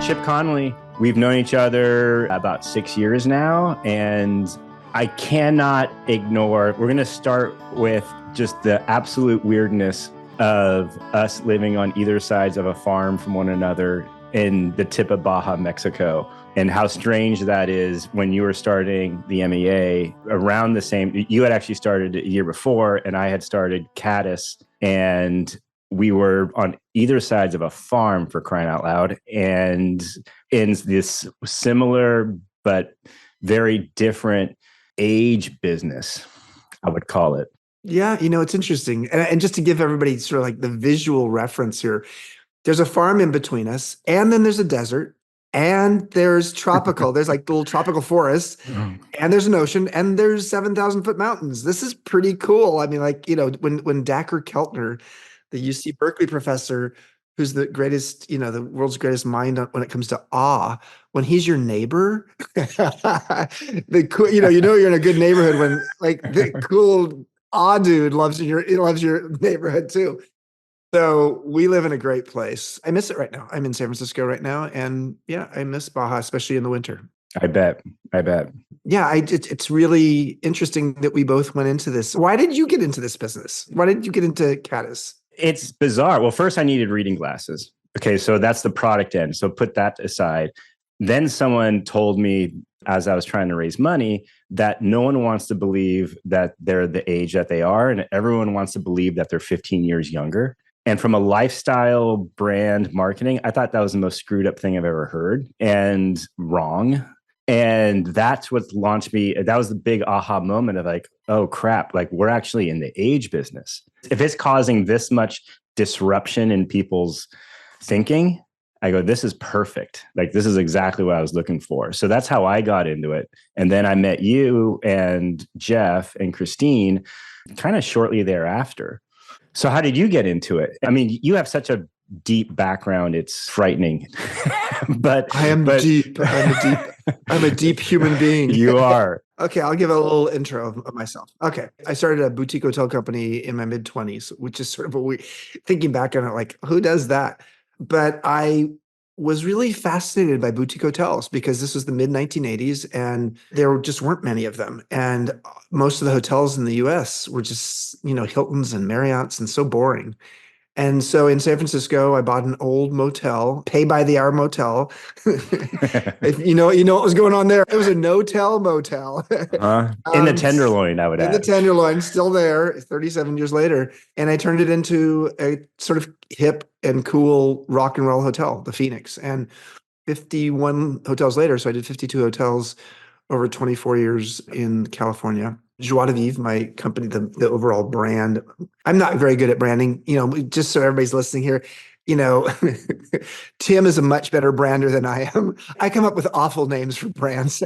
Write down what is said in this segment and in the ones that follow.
Chip Conley. We've known each other about 6 years now, and I cannot ignore, we're going to start with just the absolute weirdness of us living on either sides of a farm from one another in the tip of Baja, Mexico, and how strange that is when you were starting the MEA around the same, you had actually started a year before, and I had started Caddis, and we were on either sides of a farm, for crying out loud, and in this similar but very different age business, I would call it. Yeah, it's interesting. And just to give everybody sort of like the visual reference here, there's a farm in between us, and then there's a desert, and there's tropical. There's like little tropical forests, and there's an ocean, and there's 7,000-foot mountains. This is pretty cool. I mean, like, when Dacher Keltner, the UC Berkeley professor, who's the greatest, the world's greatest mind when it comes to awe, when he's your neighbor, you're in a good neighborhood when like the cool awe dude loves your neighborhood too. So we live in a great place. I miss it right now. I'm in San Francisco right now, and yeah, I miss Baja, especially in the winter. I bet. Yeah, it's really interesting that we both went into this. Why did you get into this business? Why did you get into Caddis? It's bizarre. Well, first I needed reading glasses. Okay, so that's the product end. So put that aside. Then someone told me, as I was trying to raise money, that no one wants to believe that they're the age that they are, and everyone wants to believe that they're 15 years younger. And from a lifestyle brand marketing, I thought that was the most screwed up thing I've ever heard, and wrong. And that's what launched me. That was the big aha moment of like, oh crap, like we're actually in the age business. If it's causing this much disruption in people's thinking, I go, this is perfect. Like, this is exactly what I was looking for. So that's how I got into it. And then I met you and Jeff and Christine kind of shortly thereafter. So how did you get into it? I mean, you have such a deep background. It's frightening. But I'm a deep human being. You are. Okay, I'll give a little intro of myself. Okay, I started a boutique hotel company in my mid-20s, which is sort of thinking back on it, like, who does that? But I was really fascinated by boutique hotels because this was the mid-1980s and there just weren't many of them. And most of the hotels in the US were just, Hiltons and Marriotts, and so boring. And so in San Francisco, I bought an old motel, pay by the hour motel. If you know what was going on there. It was a no-tell motel. In the Tenderloin, I would add. In the Tenderloin, still there, 37 years later. And I turned it into a sort of hip and cool rock and roll hotel, the Phoenix. And 51 hotels later, so I did 52 hotels over 24 years in California. Joie de Vivre, my company, the overall brand. I'm not very good at branding, just so everybody's listening here. Tim is a much better brander than I am. I come up with awful names for brands.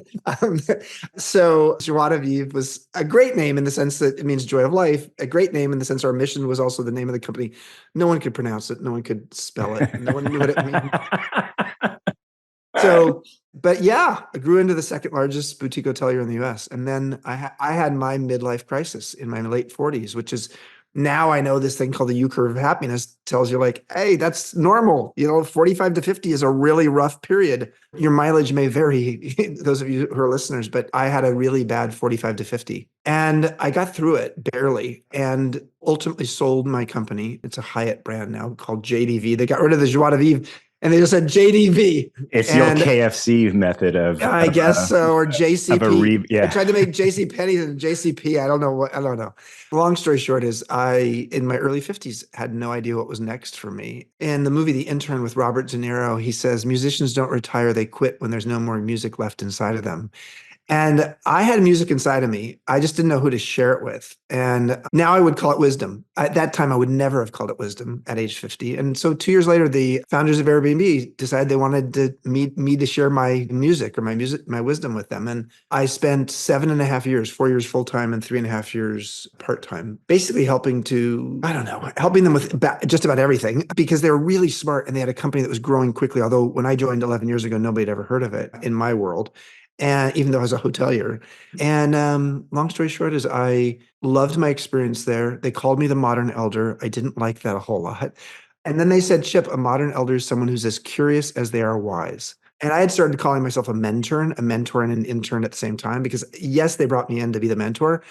So Joie de Vivre was a great name in the sense that it means joy of life, a great name in the sense our mission was also the name of the company. No one could pronounce it. No one could spell it. No one knew what it meant. So, but yeah, I grew into the second largest boutique hotelier in the US. And then I had my midlife crisis in my late 40s, which is now I know this thing called the U curve of happiness tells you like, hey, that's normal. 45 to 50 is a really rough period. Your mileage may vary, those of you who are listeners, but I had a really bad 45 to 50. And I got through it barely and ultimately sold my company. It's a Hyatt brand now called JDV. They got rid of the Joie de Vivre and they just said JDV. It's your KFC method of, I guess so, or JCP. Yeah. I tried to make JC Penney's and JCP. I don't know. Long story short is I, in my early 50s, had no idea what was next for me. In the movie The Intern with Robert De Niro, he says, musicians don't retire, they quit when there's no more music left inside of them. And I had music inside of me. I just didn't know who to share it with. And now I would call it wisdom. At that time, I would never have called it wisdom at age 50. And so 2 years later, the founders of AirBnB decided they wanted me to share my music or my wisdom with them. And I spent 7.5 years, 4 years full-time and 3.5 years part-time, basically helping them with just about everything because they were really smart and they had a company that was growing quickly. Although when I joined 11 years ago, nobody had ever heard of it in my world. And even though I was a hotelier. And long story short is I loved my experience there. They called me the modern elder. I didn't like that a whole lot. And then they said, Chip, a modern elder is someone who's as curious as they are wise. And I had started calling myself a mentor and an intern at the same time, because yes, they brought me in to be the mentor,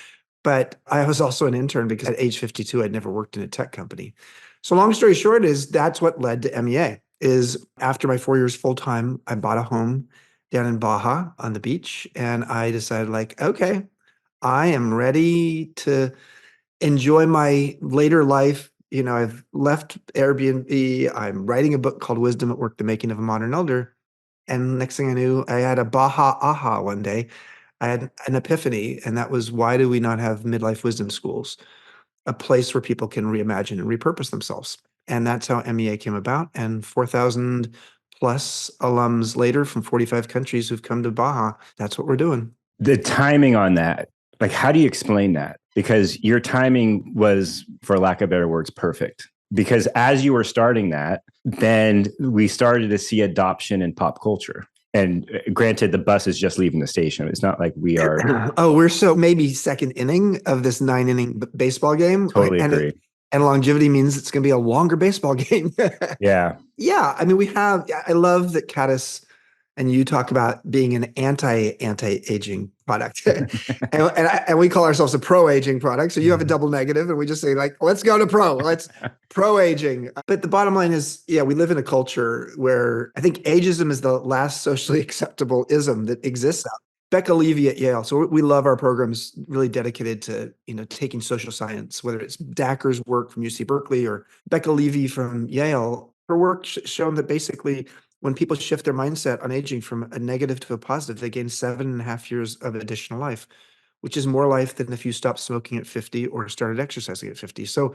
but I was also an intern because at age 52, I'd never worked in a tech company. So long story short is that's what led to MEA. Is after my 4 years full time, I bought a home down in Baja on the beach, and I decided like, okay, I am ready to enjoy my later life. I've left Airbnb. I'm writing a book called Wisdom at Work: The Making of a Modern Elder. And next thing I knew, I had a Baja aha one day. I had an epiphany, and that was, why do we not have midlife wisdom schools, a place where people can reimagine and repurpose themselves? And that's how MEA came about. And 4,000 plus alums later from 45 countries who've come to Baja. That's what we're doing. The timing on that, like, how do you explain that? Because your timing was, for lack of better words, perfect. Because as you were starting that, then we started to see adoption in pop culture. And granted, the bus is just leaving the station. It's not like we are. Oh, we're so maybe second inning of this 9 inning baseball game. Totally agree. And longevity means it's going to be a longer baseball game. Yeah. Yeah. I mean, I love that Caddis and you talk about being an anti-aging product. and we call ourselves a pro-aging product. So you have a double negative, and we just say, like, let's go to pro. Let's pro-aging. But the bottom line is, yeah, we live in a culture where I think ageism is the last socially acceptable ism that exists out. Becca Levy at Yale. So we love our programs really dedicated to, taking social science, whether it's Dacker's work from UC Berkeley or Becca Levy from Yale. Her work shown that basically when people shift their mindset on aging from a negative to a positive, they gain 7.5 years of additional life, which is more life than if you stopped smoking at 50 or started exercising at 50. So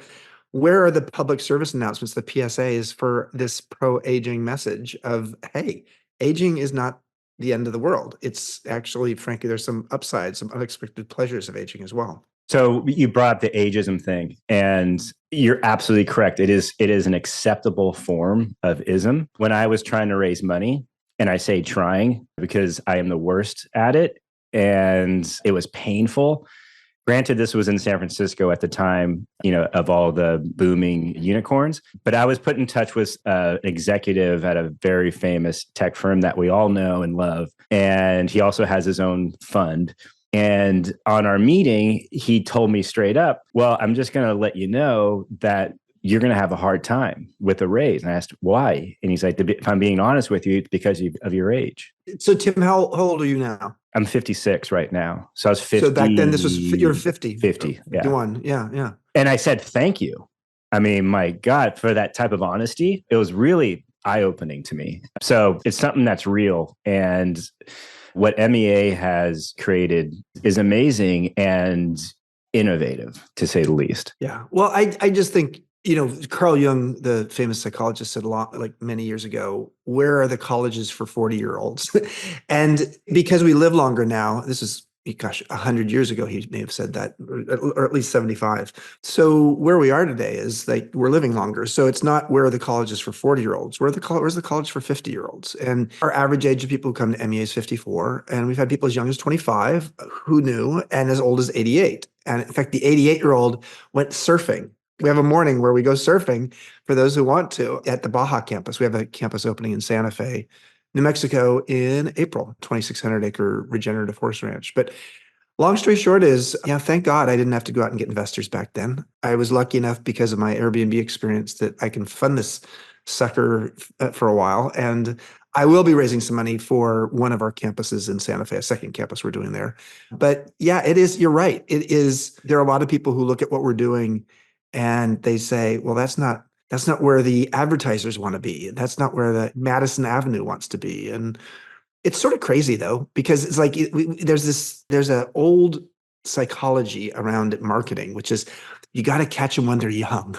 where are the public service announcements, the PSAs, for this pro-aging message of, hey, aging is not the end of the world. It's actually, frankly, there's some upsides, some unexpected pleasures of aging as well. So you brought up the ageism thing, and you're absolutely correct. It is an acceptable form of ism. When I was trying to raise money, and I say trying because I am the worst at it, and it was painful. Granted, this was in San Francisco at the time, of all the booming unicorns, but I was put in touch with an executive at a very famous tech firm that we all know and love. And he also has his own fund. And on our meeting, he told me straight up, well, I'm just going to let you know that you're going to have a hard time with a raise. And I asked, why? And he's like, if I'm being honest with you, it's because of your age. So Tim, how old are you now? I'm 56 right now. So I was 50. So back then you're 50. 50. Yeah. 51. Yeah. And I said, thank you. I mean, my God, for that type of honesty, it was really eye-opening to me. So it's something that's real. And what MEA has created is amazing and innovative, to say the least. Yeah. Well, I just think, Carl Jung, the famous psychologist, said a lot, like many years ago, where are the colleges for 40-year-olds? And because we live longer now, this is, 100 years ago, he may have said that, or at least 75. So where we are today is like we're living longer. So it's not where are the colleges for 40-year-olds? Where's the college for 50-year-olds? And our average age of people who come to MEA is 54. And we've had people as young as 25, who knew, and as old as 88. And in fact, the 88-year-old went surfing. We have a morning where we go surfing for those who want to at the Baja campus. We have a campus opening in Santa Fe, New Mexico in April, 2,600-acre regenerative horse ranch. But long story short is, thank God I didn't have to go out and get investors back then. I was lucky enough because of my Airbnb experience that I can fund this sucker for a while. And I will be raising some money for one of our campuses in Santa Fe, a second campus we're doing there. But yeah, it is, you're right. It is, there are a lot of people who look at what we're doing and they say, well, that's not where the advertisers want to be. That's not where the Madison Avenue wants to be. And it's sort of crazy though, because it's like there's an old psychology around marketing, which is you got to catch them when they're young.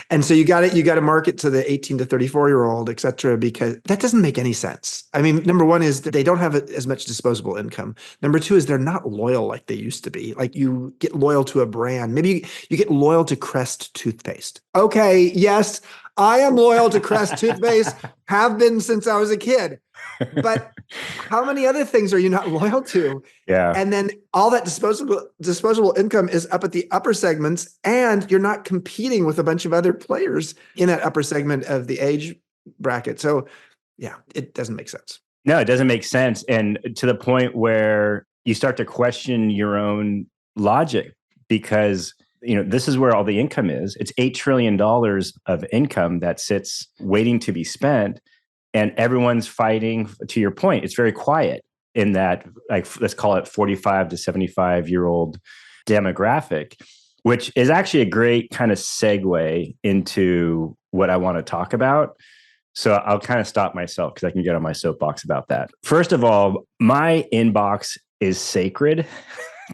And so you got to market to the 18 to 34-year-old, et cetera, because that doesn't make any sense. I mean, number one is that they don't have as much disposable income. Number two is they're not loyal like they used to be. Like you get loyal to a brand. Maybe you get loyal to Crest toothpaste. Okay, yes, I am loyal to Crest toothpaste. have been since I was a kid. But how many other things are you not loyal to? Yeah. And then all that disposable income is up at the upper segments, and you're not competing with a bunch of other players in that upper segment of the age bracket. So yeah, it doesn't make sense. No, it doesn't make sense. And to the point where you start to question your own logic, because this is where all the income is. It's $8 trillion of income that sits waiting to be spent. And everyone's fighting. To your point, it's very quiet in that, like, let's call it 45 to 75-year-old demographic, which is actually a great kind of segue into what I want to talk about. So I'll kind of stop myself because I can get on my soapbox about that. First of all, my inbox is sacred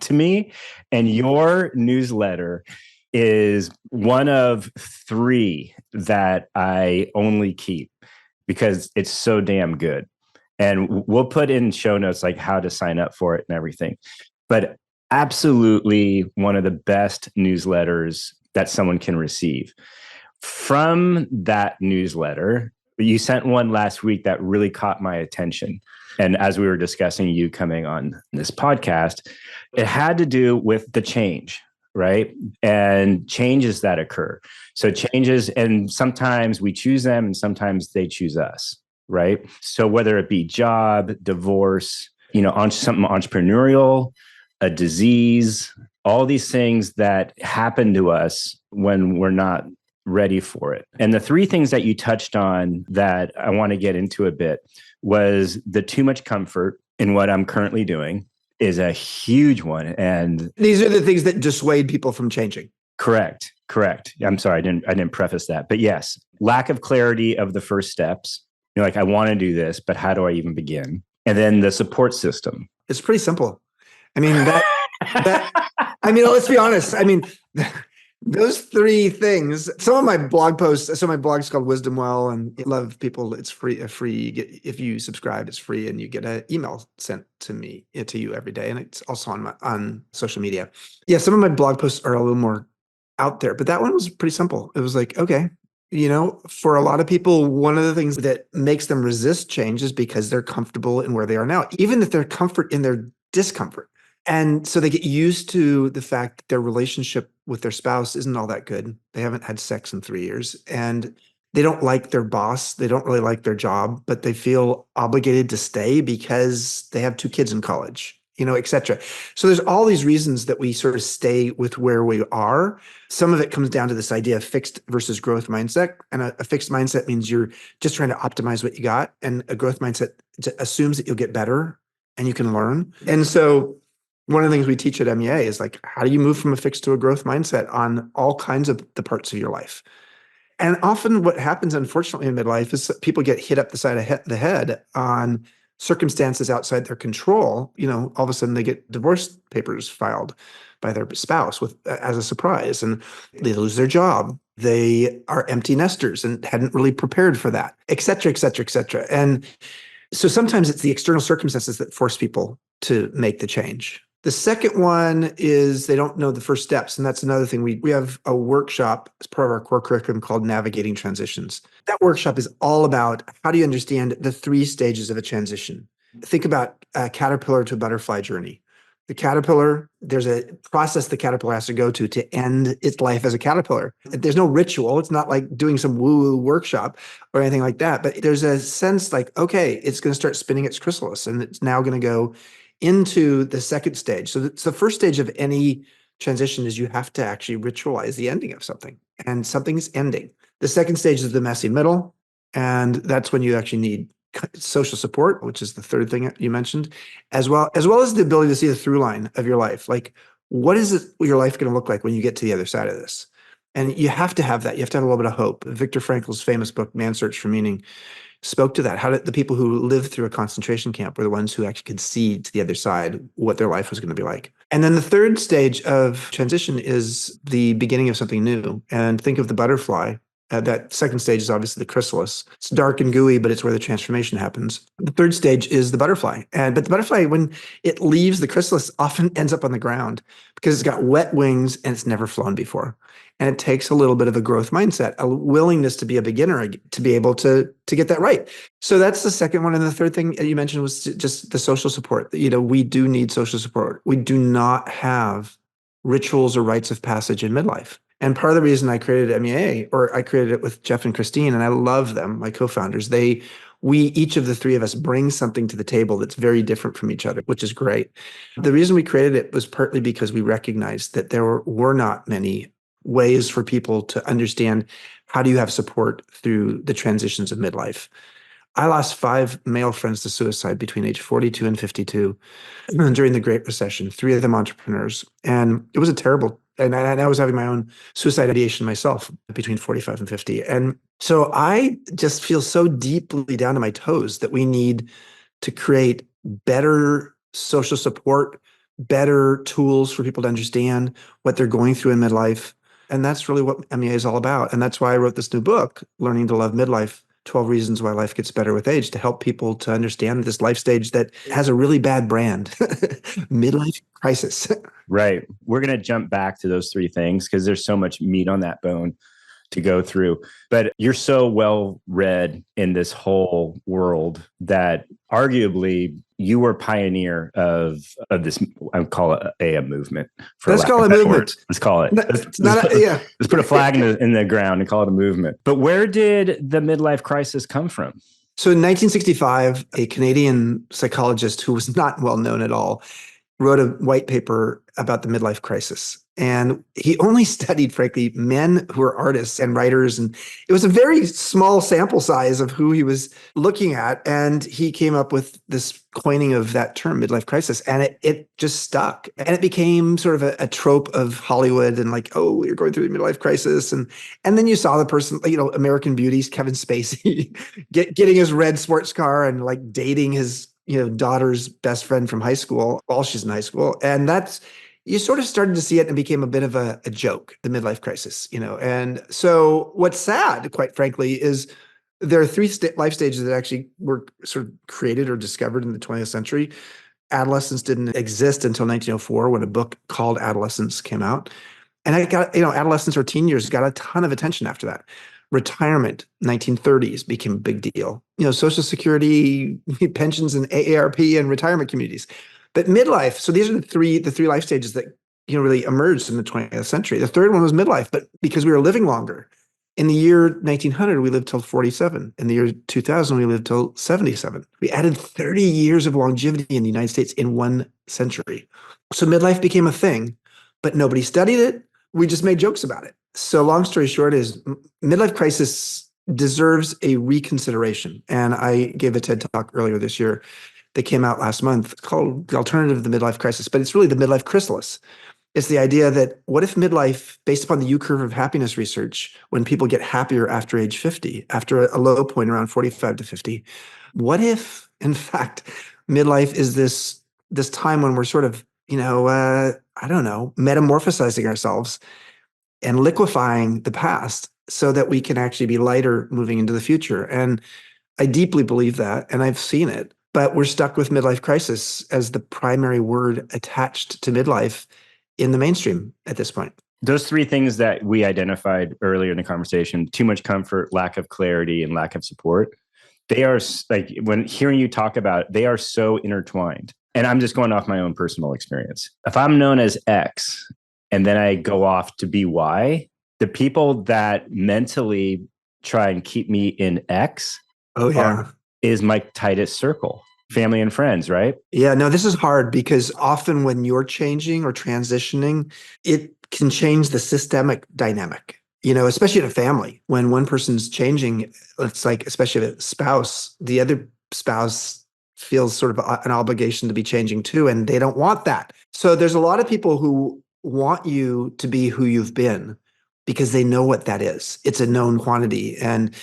to me, and your newsletter is one of 3 that I only keep because it's so damn good. And we'll put in show notes like how to sign up for it and everything. But absolutely one of the best newsletters that someone can receive. From that newsletter, you sent one last week that really caught my attention. And as we were discussing you coming on this podcast, it had to do with the change, right? And changes that occur. So changes, and sometimes we choose them and sometimes they choose us, right? So whether it be job, divorce, something entrepreneurial, a disease, all these things that happen to us when we're not ready for it. And the 3 things that you touched on that I want to get into a bit was the too much comfort in what I'm currently doing is a huge one. And these are the things that dissuade people from changing. Correct. I'm sorry, I didn't preface that. But yes, lack of clarity of the first steps. Like, I want to do this, but how do I even begin? And then the support system. It's pretty simple. I mean, let's be honest. I mean, those 3 things, some of my blog posts, my blog's called Wisdom Well and Love People. It's free. If you subscribe, it's free, and you get an email sent to you every day. And it's also on social media. Yeah. Some of my blog posts are a little more out there, but that one was pretty simple. It was like, okay, for a lot of people, one of the things that makes them resist change is because they're comfortable in where they are now, even if they're comfort in their discomfort. And so they get used to the fact that their relationship with their spouse isn't all that good. They haven't had sex in 3 years, and they don't like their boss. They don't really like their job, but they feel obligated to stay because they have 2 kids in college, et cetera. So there's all these reasons that we sort of stay with where we are. Some of it comes down to this idea of fixed versus growth mindset. And a fixed mindset means you're just trying to optimize what you got. And a growth mindset assumes that you'll get better and you can learn. And so one of the things we teach at MEA is like, how do you move from a fixed to a growth mindset on all kinds of the parts of your life? And often what happens, unfortunately, in midlife is people get hit up the side of the head on circumstances outside their control. All of a sudden they get divorce papers filed by their spouse as a surprise, and they lose their job. They are empty nesters and hadn't really prepared for that, et cetera, et cetera, et cetera. And so sometimes it's the external circumstances that force people to make the change. The second one is they don't know the first steps. And that's another thing. We have a workshop as part of our core curriculum called Navigating Transitions. That workshop is all about how do you understand the 3 stages of a transition. Think about a caterpillar to a butterfly journey. The caterpillar, there's a process the caterpillar has to go to end its life as a caterpillar. There's no ritual. It's not like doing some woo-woo workshop or anything like that. But there's a sense like, okay, it's going to start spinning its chrysalis, and it's now going to go into the second stage. So the first stage of any transition is you have to actually ritualize the ending of something, and something's ending. The second stage is the messy middle. And that's when you actually need social support, which is the third thing you mentioned, as well as the ability to see the through line of your life. Like, what is your life going to look like when you get to the other side of this? And you have to have that. You have to have a little bit of hope. Viktor Frankl's famous book, Man's Search for Meaning, spoke to that. How did the people who lived through a concentration camp were the ones who actually could see to the other side what their life was going to be like. And then the third stage of transition is the beginning of something new. And think of the butterfly. That second stage is obviously the chrysalis. It's dark and gooey, but it's where the transformation happens. The third stage is the butterfly. But the butterfly, when it leaves the chrysalis, often ends up on the ground because it's got wet wings and it's never flown before. And it takes a little bit of a growth mindset, a willingness to be a beginner, to be able to get that right. So that's the second one. And the third thing you mentioned was just the social support. We do need social support. We do not have rituals or rites of passage in midlife. And part of the reason I created MEA, or I created it with Jeff and Christine, and I love them, my co-founders, each of the three of us bring something to the table that's very different from each other, which is great. The reason we created it was partly because we recognized that there were not many ways for people to understand how do you have support through the transitions of midlife. I lost 5 male friends to suicide between age 42 and 52 during the Great Recession, 3 of them entrepreneurs. And it was a terrible, and I was having my own suicide ideation myself between 45 and 50. And so I just feel so deeply down to my toes that we need to create better social support, better tools for people to understand what they're going through in midlife. And that's really what MEA is all about. And that's why I wrote this new book, Learning to Love Midlife, 12 Reasons Why Life Gets Better with Age, to help people to understand this life stage that has a really bad brand, midlife crisis. Right. We're going to jump back to those 3 things because there's so much meat on that bone to go through. But you're so well read in this whole world that arguably you were pioneer of this. I would call it a movement. Let's call it a movement. Let's call it. Let's put a flag in the ground and call it a movement. But where did the midlife crisis come from? So in 1965, a Canadian psychologist who was not well known at all wrote a white paper about the midlife crisis. And he only studied, frankly, men who were artists and writers. And it was a very small sample size of who he was looking at. And he came up with this coining of that term, midlife crisis. And it just stuck. And it became sort of a trope of Hollywood and like, oh, you're going through the midlife crisis. And then you saw the person, American Beauties, Kevin Spacey, getting his red sports car and like dating his daughter's best friend from high school while she's in high school. And you sort of started to see it and became a bit of a joke, the midlife crisis, And so what's sad, quite frankly, is there are 3 life stages that actually were sort of created or discovered in the 20th century. Adolescence didn't exist until 1904 when a book called Adolescence came out. And it got, adolescence or teen years got a ton of attention after that. Retirement, 1930s, became a big deal. Social Security, pensions, and AARP and retirement communities. But midlife, so these are the three life stages that really emerged in the 20th century. The third one was midlife, but because we were living longer. In the year 1900, we lived till 47. In the year 2000, we lived till 77. We added 30 years of longevity in the United States in 1 century. So midlife became a thing, but nobody studied it. We just made jokes about it. So long story short is midlife crisis deserves a reconsideration. And I gave a TED Talk earlier this year that came out last month called The Alternative to the Midlife Crisis, but it's really the midlife chrysalis. It's the idea that what if midlife, based upon the U-curve of happiness research, when people get happier after age 50, after a low point around 45 to 50, what if, in fact, midlife is this time when we're sort of, metamorphosizing ourselves and liquefying the past so that we can actually be lighter moving into the future. And I deeply believe that, and I've seen it, but we're stuck with midlife crisis as the primary word attached to midlife in the mainstream at this point. Those 3 things that we identified earlier in the conversation, too much comfort, lack of clarity, and lack of support, they are like, when hearing you talk about it, they are so intertwined. And I'm just going off my own personal experience. If I'm known as X and then I go off to be Y, the people that mentally try and keep me in X is my tightest circle, family and friends, right? Yeah, no, this is hard because often when you're changing or transitioning, it can change the systemic dynamic, especially in a family. When one person's changing, it's like, especially a spouse, the other spouse feels sort of an obligation to be changing too, and they don't want that. So there's a lot of people who want you to be who you've been because they know what that is. It's a known quantity and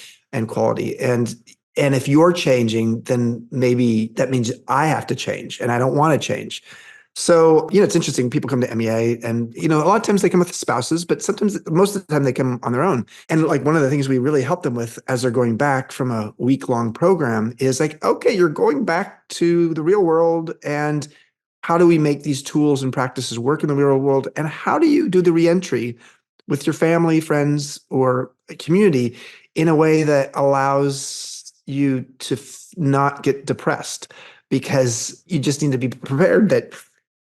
quality. And if you're changing, then maybe that means I have to change and I don't want to change. So, it's interesting. People come to MEA and, a lot of times they come with spouses, but sometimes, most of the time they come on their own. And like one of the things we really help them with as they're going back from a week-long program is like, okay, you're going back to the real world. And how do we make these tools and practices work in the real world? And how do you do the reentry with your family, friends, or community in a way that allows you to not get depressed? Because you just need to be prepared that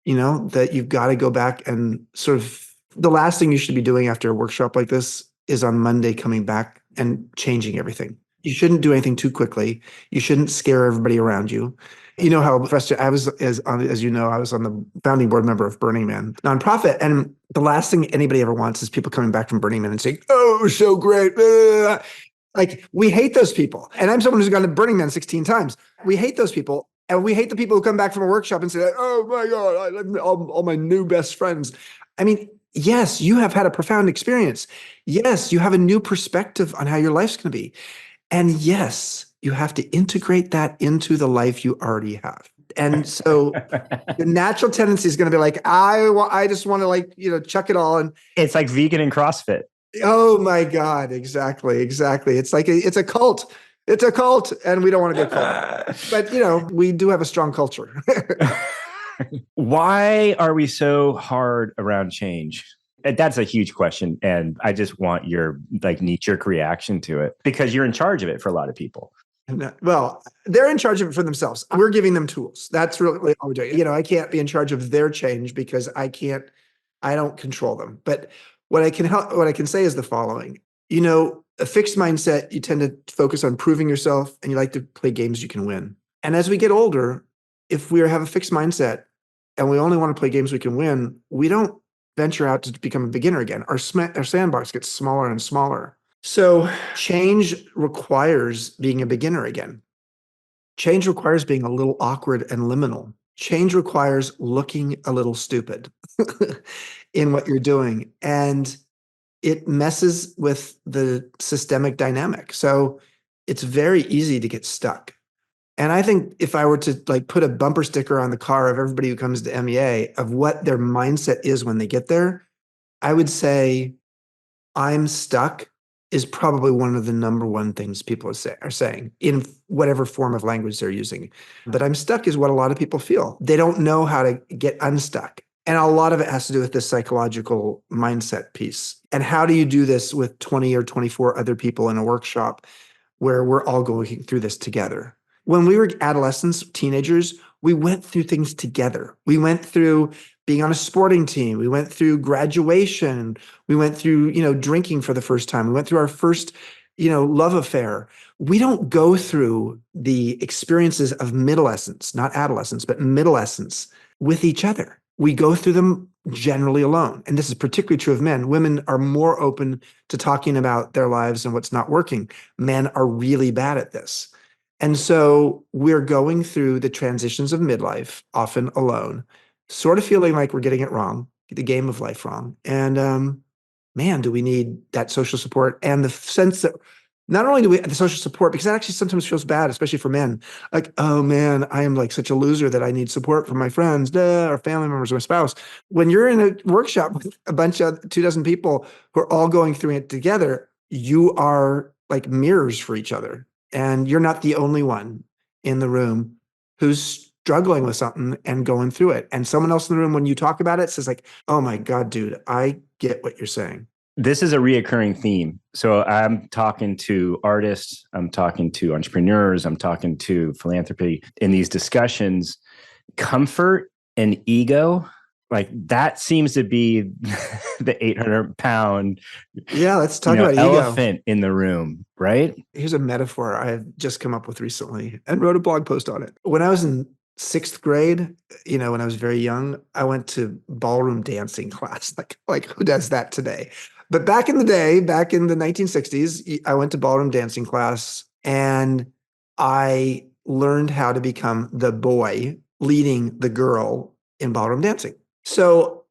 that you've got to go back and sort of the last thing you should be doing after a workshop like this is on Monday coming back and changing everything. You shouldn't do anything too quickly. You shouldn't scare everybody around you. You know how frustrated I was as you know, I was on the founding board member of Burning Man nonprofit. And the last thing anybody ever wants is people coming back from Burning Man and saying, oh, it was so great. Like we hate those people. And I'm someone who's gone to Burning Man 16 times. We hate those people. And we hate the people who come back from a workshop and say, oh my God, I love all my new best friends. I mean, yes, you have had a profound experience. Yes, you have a new perspective on how your life's going to be. And yes, you have to integrate that into the life you already have. And so the natural tendency is going to be like, I just want to like, chuck it all. And it's like vegan and CrossFit. Oh my God. Exactly. It's like, it's a cult. It's a cult and we don't want to get caught. But, we do have a strong culture. Why are we so hard around change? That's a huge question. And I just want your knee-jerk reaction to it because you're in charge of it for a lot of people. Well, they're in charge of it for themselves. We're giving them tools. That's really all we're doing. I can't be in charge of their change because I don't control them. But what I can say is the following. A fixed mindset, you tend to focus on proving yourself and you like to play games you can win. And as we get older, if we have a fixed mindset and we only want to play games we can win, we don't venture out to become a beginner again. Our sandbox gets smaller and smaller. So change requires being a beginner again. Change requires being a little awkward and liminal. Change requires looking a little stupid in what you're doing. And it messes with the systemic dynamic. So it's very easy to get stuck. And I think if I were to put a bumper sticker on the car of everybody who comes to MEA of what their mindset is when they get there, I would say I'm stuck is probably one of the number one things people are saying in whatever form of language they're using. But I'm stuck is what a lot of people feel. They don't know how to get unstuck. And a lot of it has to do with this psychological mindset piece. And how do you do this with 20 or 24 other people in a workshop where we're all going through this together? When we were adolescents, teenagers, we went through things together. We went through being on a sporting team. We went through graduation. We went through, drinking for the first time. We went through our first, love affair. We don't go through the experiences of middlescence, not adolescence, but middlescence with each other. We go through them generally alone. And this is particularly true of men. Women are more open to talking about their lives and what's not working. Men are really bad at this. And so we're going through the transitions of midlife, often alone, sort of feeling like we're getting it wrong, the game of life wrong. And man, do we need that social support and the sense that not only do we have the social support, because that actually sometimes feels bad, especially for men. Like, oh man, I am like such a loser that I need support from my friends, or family members, or my spouse. When you're in a workshop with a bunch of 24 people who are all going through it together, you are like mirrors for each other. And you're not the only one in the room who's struggling with something and going through it. And someone else in the room, when you talk about it, says like, oh my God, dude, I get what you're saying. This is a reoccurring theme. So I'm talking to artists, I'm talking to entrepreneurs, I'm talking to philanthropy in these discussions. Comfort and ego, like that seems to be the 800-pound let's talk about elephant in the room, right? Here's a metaphor I've just come up with recently and wrote a blog post on it. When I was in 6th grade, when I was very young, I went to ballroom dancing class. Like who does that today? But back in the day, back in the 1960s, I went to ballroom dancing class and I learned how to become the boy leading the girl in ballroom dancing. So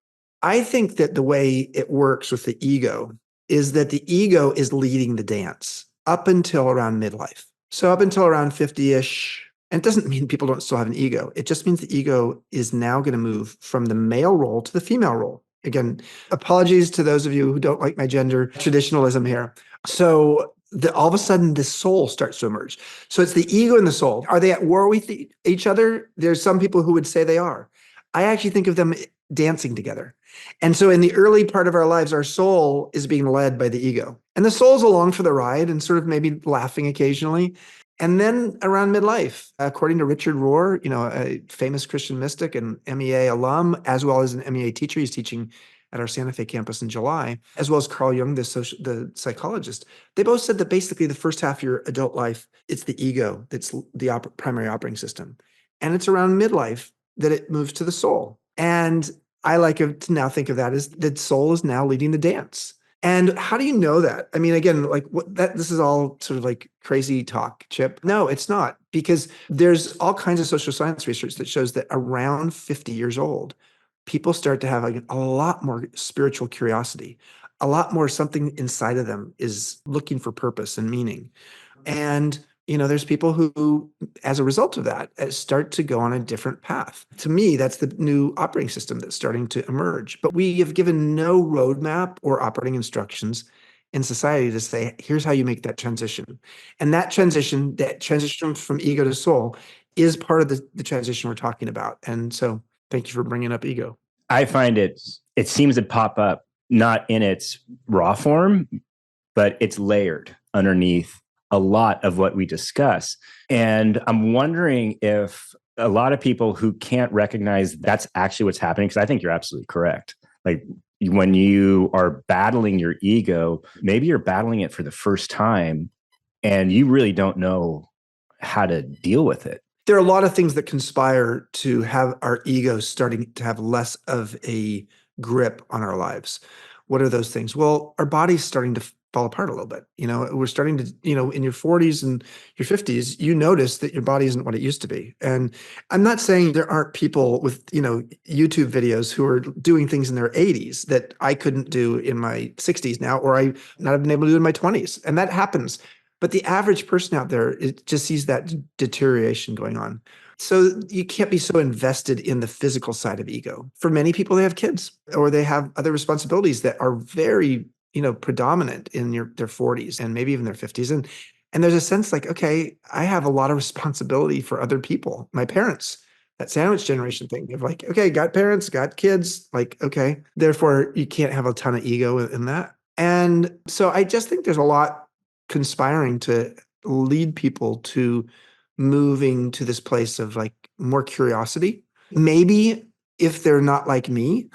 I think that the way it works with the ego is that the ego is leading the dance up until around midlife. So up until around 50-ish, And it doesn't mean people don't still have an ego. It just means the ego is now going to move from the male role to the female role. Again, apologies to those of you who don't like my gender traditionalism here. So all of a sudden, the soul starts to emerge. So it's the ego and the soul. Are they at war with each other? There's some people who would say they are. I actually think of them dancing together. And so in the early part of our lives, our soul is being led by the ego. And the soul's along for the ride and sort of maybe laughing occasionally. And then around midlife, according to Richard Rohr, a famous Christian mystic and MEA alum, as well as an MEA teacher, he's teaching at our Santa Fe campus in July, as well as Carl Jung, the psychologist. They both said that basically the first half of your adult life, it's the ego that's the primary operating system. And it's around midlife that it moves to the soul. And I like to now think of that as the soul is now leading the dance. And how do you know that? I mean, again, this is all sort of like crazy talk, Chip. No, it's not, because there's all kinds of social science research that shows that around 50 years old, people start to have a lot more spiritual curiosity, a lot more something inside of them is looking for purpose and meaning. And there's people who, as a result of that, start to go on a different path. To me, that's the new operating system that's starting to emerge. But we have given no roadmap or operating instructions in society to say, here's how you make that transition. And that transition from ego to soul, is part of the transition we're talking about. And so thank you for bringing up ego. I find it seems to pop up not in its raw form, but it's layered underneath a lot of what we discuss. And I'm wondering if a lot of people who can't recognize that's actually what's happening, because I think you're absolutely correct. Like when you are battling your ego, maybe you're battling it for the first time and you really don't know how to deal with it. There are a lot of things that conspire to have our ego starting to have less of a grip on our lives. What are those things? Well, our body's starting to fall apart a little bit. We're starting to, in your 40s and your 50s, you notice that your body isn't what it used to be. And I'm not saying there aren't people with, YouTube videos who are doing things in their 80s that I couldn't do in my 60s now, or I not have been able to do in my 20s. And that happens. But the average person out there, it just sees that deterioration going on. So you can't be so invested in the physical side of ego. For many people, they have kids or they have other responsibilities that are very, predominant in their 40s and maybe even their 50s. And there's a sense like, okay, I have a lot of responsibility for other people, my parents, that sandwich generation thing of like, okay, got parents, got kids, like, okay, therefore you can't have a ton of ego in that. And so I just think there's a lot conspiring to lead people to moving to this place of like more curiosity. Maybe if they're not like me,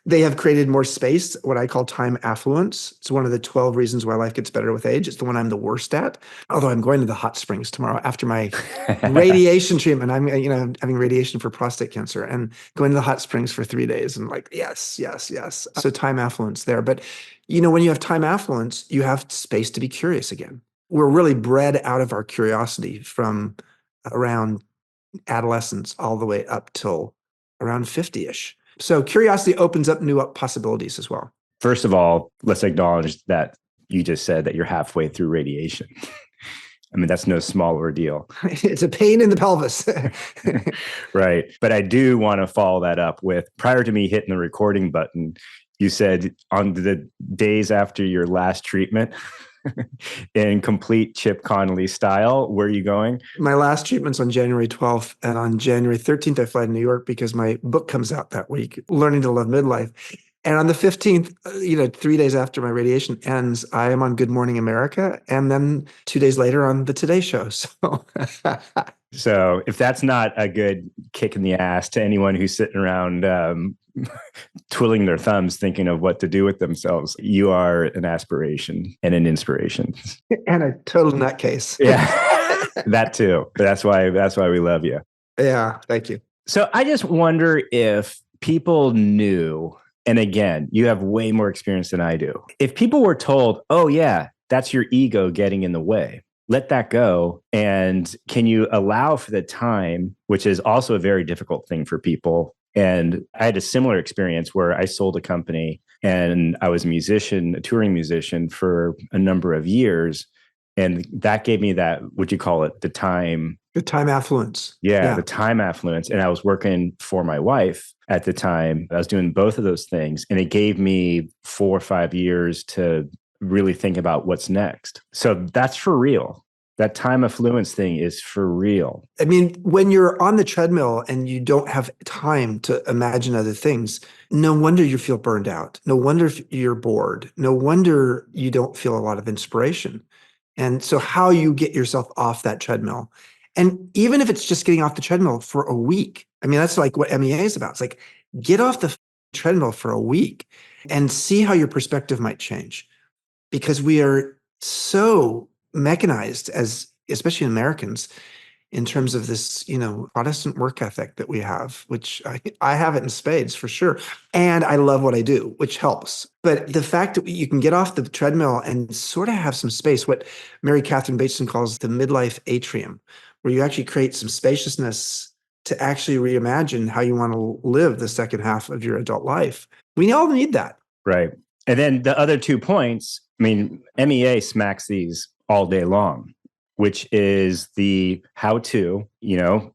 they have created more space, what I call time affluence. It's one of the 12 reasons why life gets better with age. It's the one I'm the worst at. Although I'm going to the hot springs tomorrow after my radiation treatment. I'm, having radiation for prostate cancer and going to the hot springs for 3 days and like, yes. So time affluence there. But, when you have time affluence, you have space to be curious again. We're really bred out of our curiosity from around adolescence all the way up till around 50-ish. So curiosity opens up new possibilities as well. First of all, let's acknowledge that you just said that you're halfway through radiation. I mean, that's no small ordeal. It's a pain in the pelvis. Right. But I do want to follow that up with, prior to me hitting the recording button, you said on the days after your last treatment, in complete Chip Conley style, where are you going? My last treatment's on January 12th. And on January 13th, I fly to New York because my book comes out that week, Learning to Love Midlife. And on the 15th, 3 days after my radiation ends, I am on Good Morning America. And then 2 days later on the Today Show. So if that's not a good kick in the ass to anyone who's sitting around twiddling their thumbs thinking of what to do with themselves, you are an aspiration and an inspiration. And a total nutcase. Yeah, that too. That's why we love you. Yeah, thank you. So I just wonder if people knew, and again, you have way more experience than I do. If people were told, oh yeah, that's your ego getting in the way, let that go. And can you allow for the time, which is also a very difficult thing for people. And I had a similar experience where I sold a company and I was a touring musician for a number of years. And that gave me that, what you call it, the time. The time affluence. Yeah, the time affluence. And I was working for my wife at the time. I was doing both of those things. And it gave me 4 or 5 years to really think about what's next. So that's for real. That time affluence thing is for real. I mean, when you're on the treadmill and you don't have time to imagine other things, no wonder you feel burned out. No wonder you're bored. No wonder you don't feel a lot of inspiration. And so how you get yourself off that treadmill, and even if it's just getting off the treadmill for a week, I mean, that's like what MEA is about. It's like, get off the treadmill for a week and see how your perspective might change. Because we are so mechanized, as especially Americans, in terms of this, Protestant work ethic that we have, which I have it in spades for sure. And I love what I do, which helps. But the fact that you can get off the treadmill and sort of have some space, what Mary Catherine Bateson calls the midlife atrium, where you actually create some spaciousness to actually reimagine how you want to live the second half of your adult life. We all need that. Right. And then the other 2 points, I mean, MEA smacks these all day long, which is the how to,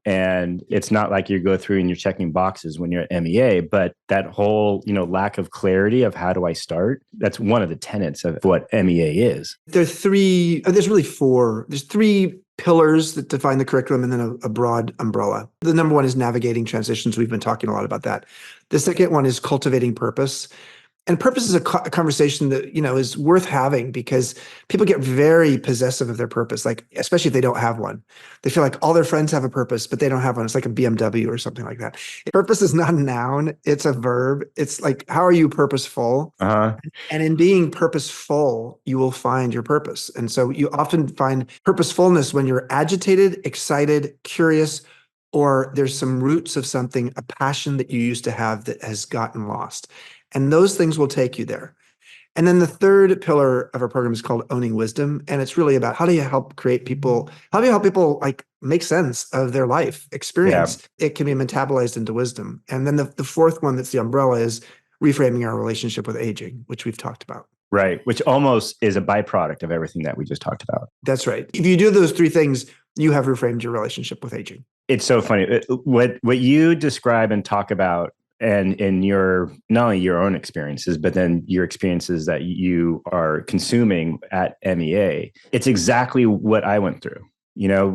and it's not like you go through and you're checking boxes when you're at MEA, but that whole, lack of clarity of how do I start? That's one of the tenets of what MEA is. There's really 4. There's 3 pillars that define the curriculum and then a broad umbrella. The number 1 is navigating transitions. We've been talking a lot about that. The second one is cultivating purpose. And purpose is a conversation that, is worth having, because people get very possessive of their purpose, like, especially if they don't have one. They feel like all their friends have a purpose, but they don't have one. It's like a BMW or something like that. Purpose is not a noun. It's a verb. It's like, how are you purposeful? Uh-huh. And in being purposeful, you will find your purpose. And so you often find purposefulness when you're agitated, excited, curious, or there's some roots of something, a passion that you used to have that has gotten lost. And those things will take you there. And then the third pillar of our program is called Owning Wisdom. And it's really about how do you help people like make sense of their life experience? Yeah. It can be metabolized into wisdom. And then the fourth one that's the umbrella is reframing our relationship with aging, which we've talked about. Right. Which almost is a byproduct of everything that we just talked about. That's right. If you do those 3 things, you have reframed your relationship with aging. It's so funny. What you describe and talk about, and in your, not only your own experiences, but then your experiences that you are consuming at MEA, it's exactly what I went through.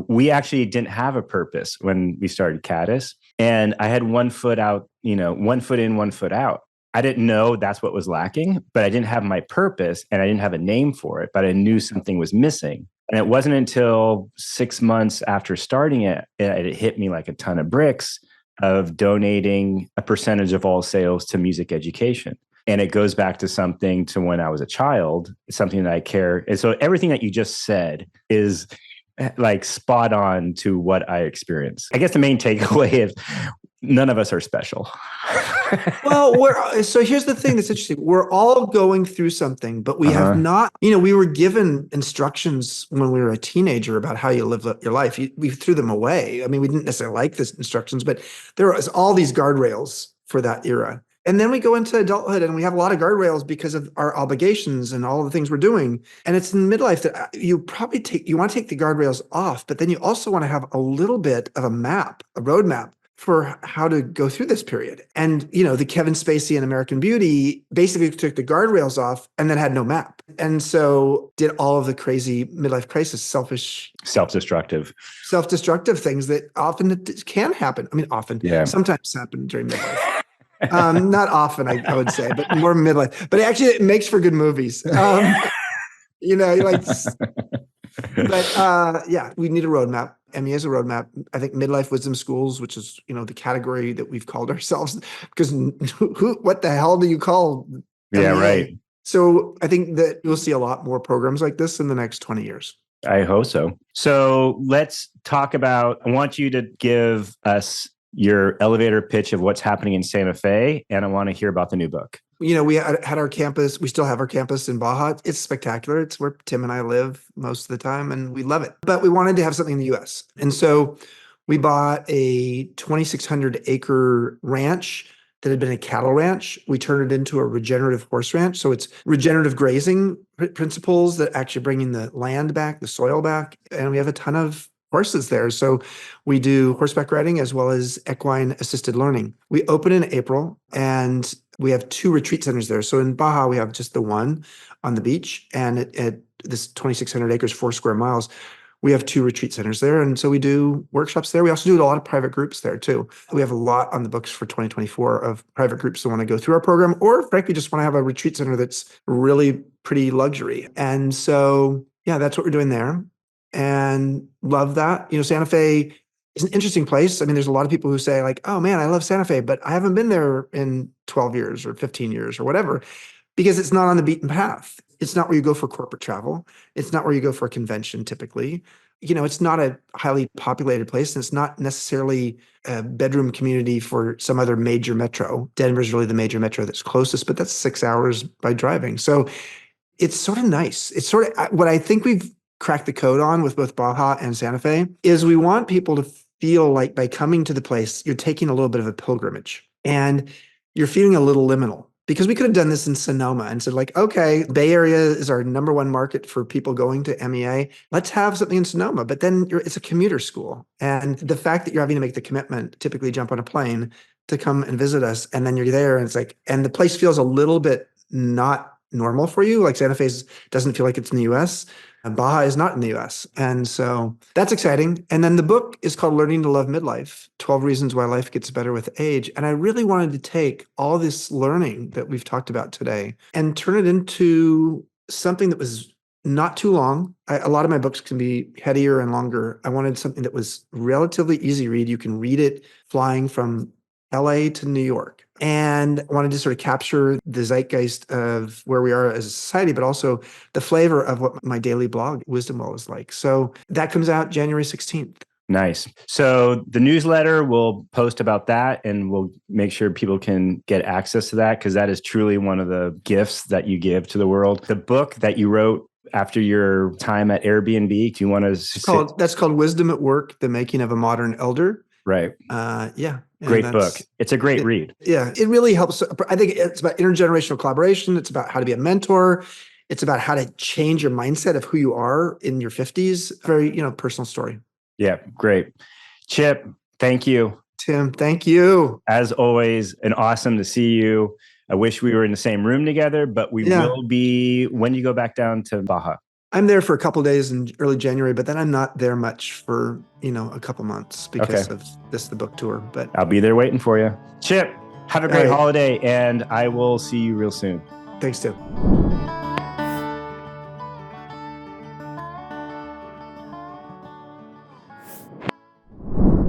We actually didn't have a purpose when we started Caddis, and I had 1 foot out, 1 foot in, 1 foot out. I didn't know that's what was lacking, but I didn't have my purpose and I didn't have a name for it, but I knew something was missing. And it wasn't until 6 months after starting it hit me like a ton of bricks of donating a percentage of all sales to music education. And it goes back to when I was a child, something that I care. And so everything that you just said is like spot on to what I experienced. I guess the main takeaway is none of us are special. Well, so here's the thing that's interesting. We're all going through something, but we have not, we were given instructions when we were a teenager about how you live your life. We threw them away. I mean, we didn't necessarily like the instructions, but there was all these guardrails for that era. And then we go into adulthood and we have a lot of guardrails because of our obligations and all the things we're doing. And it's in midlife that you want to take the guardrails off, but then you also want to have a little bit of a roadmap for how to go through this period. And, the Kevin Spacey in American Beauty basically took the guardrails off and then had no map. And so did all of the crazy midlife crisis, self-destructive things that often can happen. I mean, sometimes happen during midlife. Not often, I would say, but more midlife. But actually, it makes for good movies. We need a roadmap. MEA is a roadmap. I think midlife wisdom schools, which is, the category that we've called ourselves, because what the hell do you call MEA? Yeah, right. So I think that you'll see a lot more programs like this in the next 20 years. I hope so. So let's talk about, I want you to give us your elevator pitch of what's happening in Santa Fe, and I want to hear about the new book. We had our campus. We still have our campus in Baja. It's spectacular. It's where Tim and I live most of the time, and we love it. But we wanted to have something in the U.S. And so we bought a 2,600 acre ranch that had been a cattle ranch. We turned it into a regenerative horse ranch. So it's regenerative grazing principles that actually bringing the land back, the soil back. And we have a ton of horses there. So we do horseback riding as well as equine assisted learning. We open in April and we have 2 retreat centers there. So in Baja, we have just the one on the beach, and at this 2,600 acres, 4 square miles, we have 2 retreat centers there. And so we do workshops there. We also do a lot of private groups there too. We have a lot on the books for 2024 of private groups that want to go through our program, or frankly, just want to have a retreat center that's really pretty luxury. And so, yeah, that's what we're doing there. And love that. Santa Fe is an interesting place. I mean, there's a lot of people who say like, oh man, I love Santa Fe, but I haven't been there in 12 years or 15 years or whatever, because it's not on the beaten path. It's not where you go for corporate travel. It's not where you go for a convention typically. It's not a highly populated place, and it's not necessarily a bedroom community for some other major metro. Denver's really the major metro that's closest, but that's 6 hours by driving. So it's sort of nice. It's sort of what I think we've cracked the code on with both Baja and Santa Fe is we want people to feel like by coming to the place, you're taking a little bit of a pilgrimage and you're feeling a little liminal. Because we could have done this in Sonoma and said like, okay, Bay Area is our number 1 market for people going to MEA. Let's have something in Sonoma. But then it's a commuter school. And the fact that you're having to make the commitment, typically jump on a plane to come and visit us, and then you're there and it's like, and the place feels a little bit not normal for you. Like Santa Fe doesn't feel like it's in the US. And Baja is not in the US. And so that's exciting. And then the book is called Learning to Love Midlife, 12 Reasons Why Life Gets Better with Age. And I really wanted to take all this learning that we've talked about today and turn it into something that was not too long. A lot of my books can be headier and longer. I wanted something that was relatively easy to read. You can read it flying from LA to New York. And I wanted to sort of capture the zeitgeist of where we are as a society, but also the flavor of what my daily blog, Wisdom Well, is like. So that comes out January 16th. Nice. So the newsletter, we'll post about that and we'll make sure people can get access to that, because that is truly one of the gifts that you give to the world. The book that you wrote after your time at Airbnb, do you want to... That's called Wisdom at Work, The Making of a Modern Elder. Right. Yeah. Great book. It's a great read. Yeah. It really helps. I think it's about intergenerational collaboration. It's about how to be a mentor. It's about how to change your mindset of who you are in your 50s. Very, personal story. Yeah. Great. Chip, thank you. Tim, thank you. As always, and awesome to see you. I wish we were in the same room together, but we will be when you go back down to Baja. I'm there for a couple of days in early January, but then I'm not there much for, a couple months because of the book tour. But I'll be there waiting for you. Chip, have a great holiday, and I will see you real soon. Thanks, Tim.